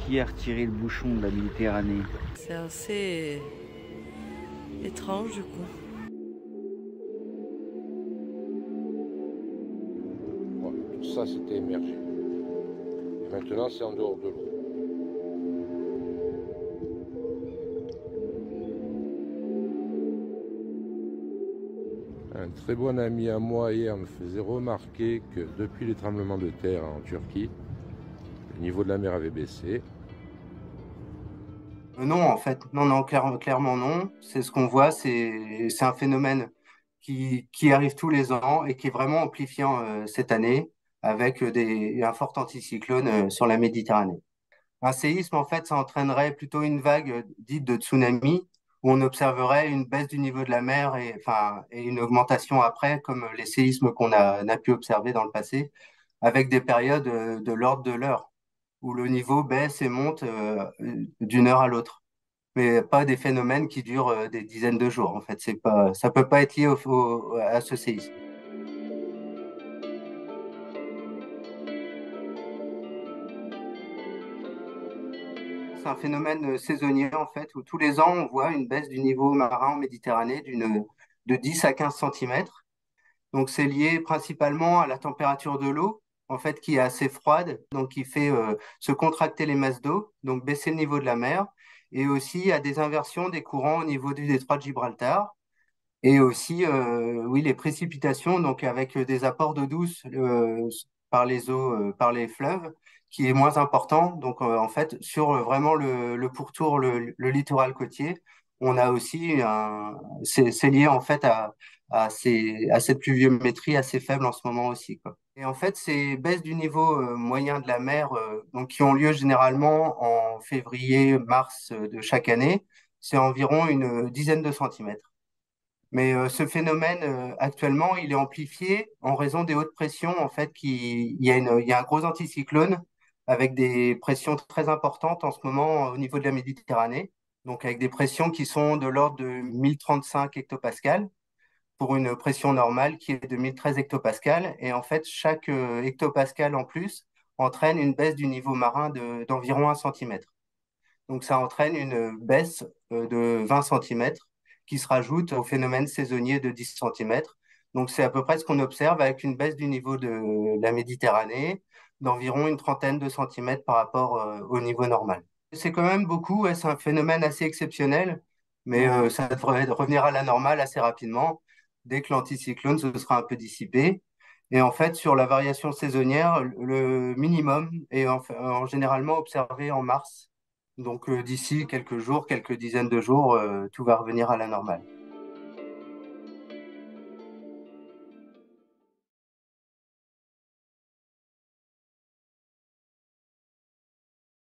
qui a retiré le bouchon de la Méditerranée? C'est assez étrange du coup. Voilà, tout ça c'était émergé. Et maintenant c'est en dehors de l'eau. Un très bon ami à moi hier me faisait remarquer que depuis les tremblements de terre en Turquie, le niveau de la mer avait baissé. Non, en fait, non, non, clairement non. C'est ce qu'on voit, c'est un phénomène qui arrive tous les ans et qui est vraiment amplifiant cette année avec un fort anticyclone sur la Méditerranée. Un séisme, en fait, ça entraînerait plutôt une vague dite de tsunami où on observerait une baisse du niveau de la mer et une augmentation après, comme les séismes qu'on a pu observer dans le passé, avec des périodes de l'ordre de l'heure où le niveau baisse et monte d'une heure à l'autre, mais pas des phénomènes qui durent des dizaines de jours. En fait, c'est pas, ça peut pas être lié à ce séisme. C'est un phénomène saisonnier en fait, où tous les ans on voit une baisse du niveau marin en Méditerranée de 10 à 15 centimètres. Donc c'est lié principalement à la température de l'eau, en fait, qui est assez froide, donc qui fait se contracter les masses d'eau, donc baisser le niveau de la mer, et aussi à des inversions des courants au niveau du détroit de Gibraltar. Et aussi, oui, les précipitations, donc avec des apports d'eau douce par les eaux, par les fleuves, qui est moins important. Donc, en fait, sur vraiment le pourtour, le littoral côtier, on a aussi c'est lié en fait à cette pluviométrie assez faible en ce moment aussi, quoi. Et en fait, ces baisses du niveau moyen de la mer, donc qui ont lieu généralement en février, mars de chaque année, c'est environ une dizaine de centimètres. Mais ce phénomène, actuellement, il est amplifié en raison des hautes pressions. En fait, il y a un gros anticyclone avec des pressions très importantes en ce moment au niveau de la Méditerranée. Donc, avec des pressions qui sont de l'ordre de 1035 hectopascales pour une pression normale qui est de 1013 hectopascales. Et en fait, chaque hectopascal en plus entraîne une baisse du niveau marin d'environ 1 centimètre. Donc ça entraîne une baisse de 20 centimètres qui se rajoute au phénomène saisonnier de 10 centimètres. Donc c'est à peu près ce qu'on observe avec une baisse du niveau de la Méditerranée d'environ une trentaine de centimètres par rapport au niveau normal. C'est quand même beaucoup, ouais, c'est un phénomène assez exceptionnel, mais ça devrait revenir à la normale assez rapidement dès que l'anticyclone se sera un peu dissipé. Et en fait, sur la variation saisonnière, le minimum est généralement observé en mars. Donc d'ici quelques jours, quelques dizaines de jours, tout va revenir à la normale.